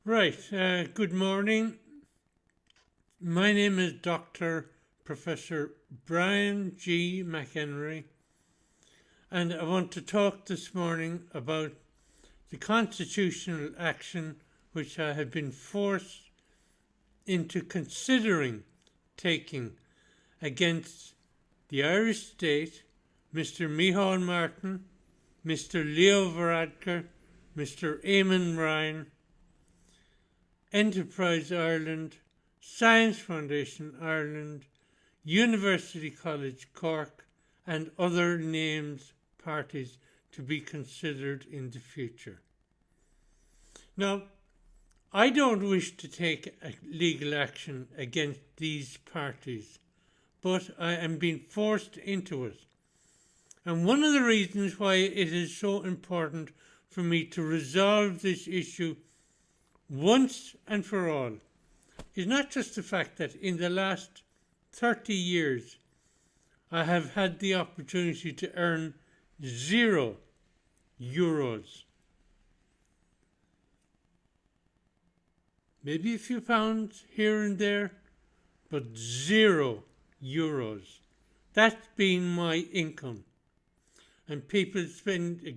Right, good morning. My name is Dr. Professor Brian G. McEnery, and I want to talk this morning about the constitutional action which I have been forced into considering taking against the Irish state, Mr. Micheál Martin, Mr. Leo Varadkar, Mr. Eamon Ryan, Enterprise Ireland, Science Foundation Ireland, University College Cork, and other named parties to be considered in the future. Now, I don't wish to take legal action against these parties, but I am being forced into it. And one of the reasons why it is so important for me to resolve this issue once and for all is not just the fact that in the last 30 years I have had the opportunity to earn €0, maybe a few pounds here and there, but €0. That's been my income. And people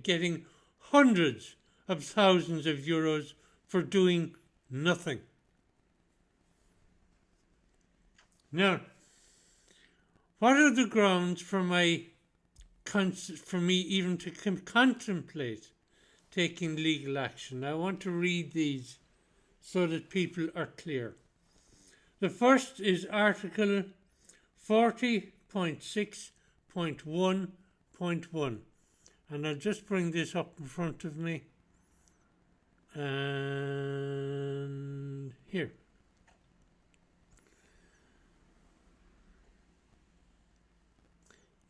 getting hundreds of thousands of euros for doing nothing. Now, what are the grounds for me even to contemplate taking legal action? I want to read these so that people are clear. The first is Article 40.6.1.1, and I'll just bring this up in front of me. And here.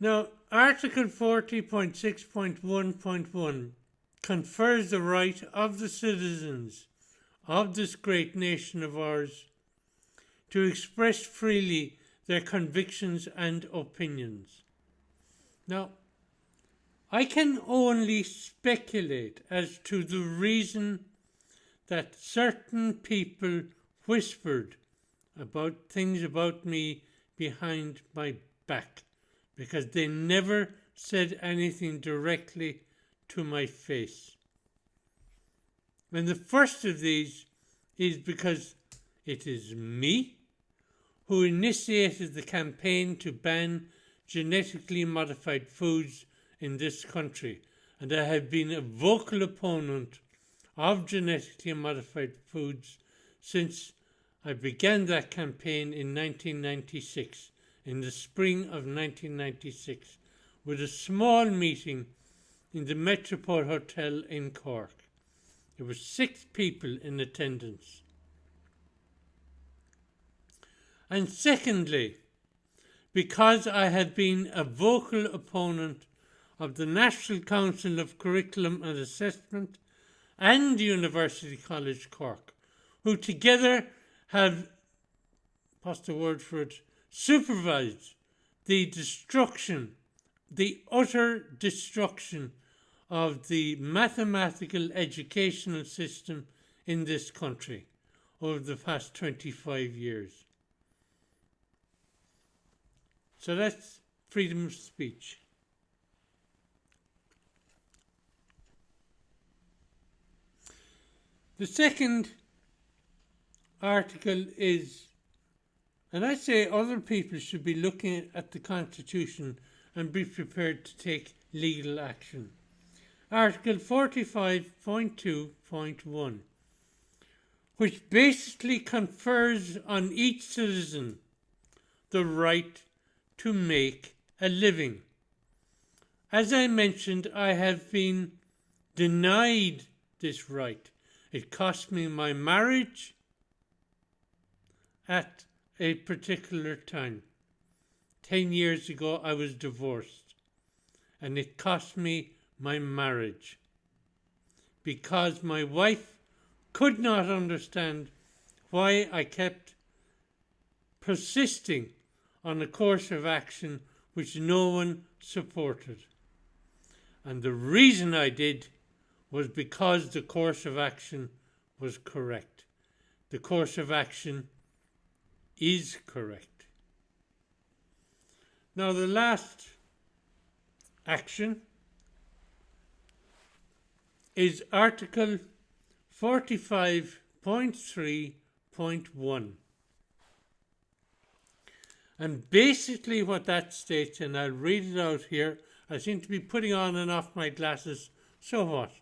Now, Article 40.6.1.1 confers the right of the citizens of this great nation of ours to express freely their convictions and opinions. Now, I can only speculate as to the reason that certain people whispered about things about me behind my back, because they never said anything directly to my face. And the first of these is because it is me who initiated the campaign to ban genetically modified foods in this country, and I have been a vocal opponent of genetically modified foods since I began that campaign in 1996, in the spring of 1996, with a small meeting in the Metropole Hotel in Cork. There were 6 people in attendance. And secondly, because I have been a vocal opponent of the National Council of Curriculum and Assessment and University College Cork, who together have, what's the word for it, supervised the destruction, the utter destruction of the mathematical educational system in this country over the past 25 years. So that's freedom of speech. The second article is, and I say other people should be looking at the Constitution and be prepared to take legal action. Article 45.2.1, which basically confers on each citizen the right to make a living. As I mentioned, I have been denied this right. It cost me my marriage at a particular time. 10 years ago, I was divorced, and it cost me my marriage because my wife could not understand why I kept persisting on a course of action which no one supported. And the reason I did was because the course of action was correct. the course of action is correct. Now the last action is Article 45.3.1. And basically what that states, and I'll read it out here, I seem to be putting on and off my glasses, so what?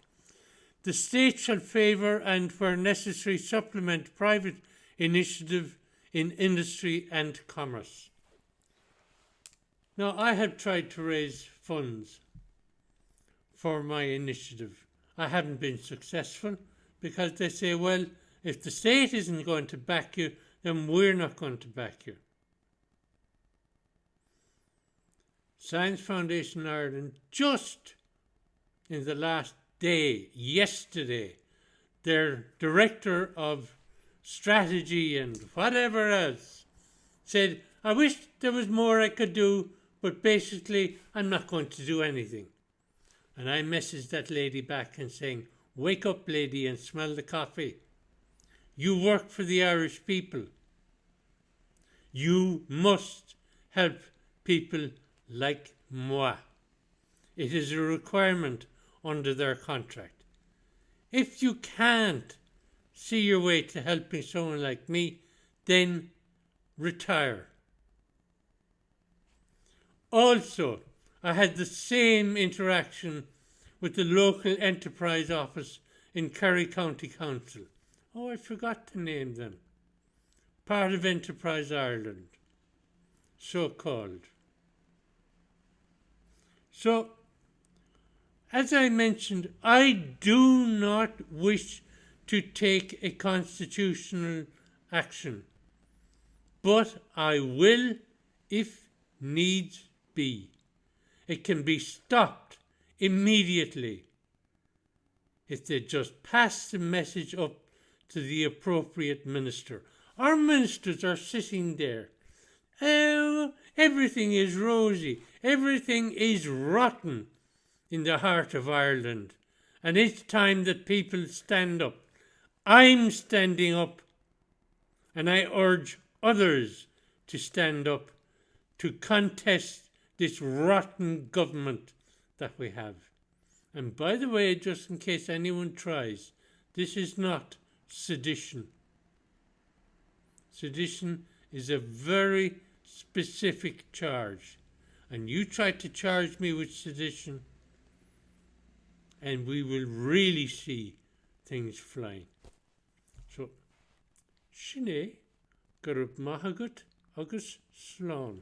The state shall favour and, where necessary, supplement private initiative in industry and commerce. Now, I have tried to raise funds for my initiative. I haven't been successful because they say, well, if the state isn't going to back you, then we're not going to back you. Science Foundation Ireland, just in the last day, yesterday, their director of strategy and whatever else said, I wish there was more I could do, but basically I'm not going to do anything. And I messaged that lady back and saying, wake up, lady, and smell the coffee. You work for the Irish people. You must help people like moi. It is a requirement under their contract. If you can't see your way to helping someone like me, then retire. Also, I had the same interaction with the local enterprise office in Kerry County Council. Oh, I forgot to name them. Part of Enterprise Ireland, so-called. So, as I mentioned, I do not wish to take a constitutional action, but I will if needs be. It can be stopped immediately if they just pass the message up to the appropriate minister. Our ministers are sitting there. Oh, everything is rosy. Everything is rotten in the heart of Ireland. And it's time that people stand up. I'm standing up, and I urge others to stand up to contest this rotten government that we have. And by the way, just in case anyone tries, this is not sedition. Sedition is a very specific charge. And you try to charge me with sedition, and we will really see things flying. So, Sinead, Gurub Mahagut, Agus Slán.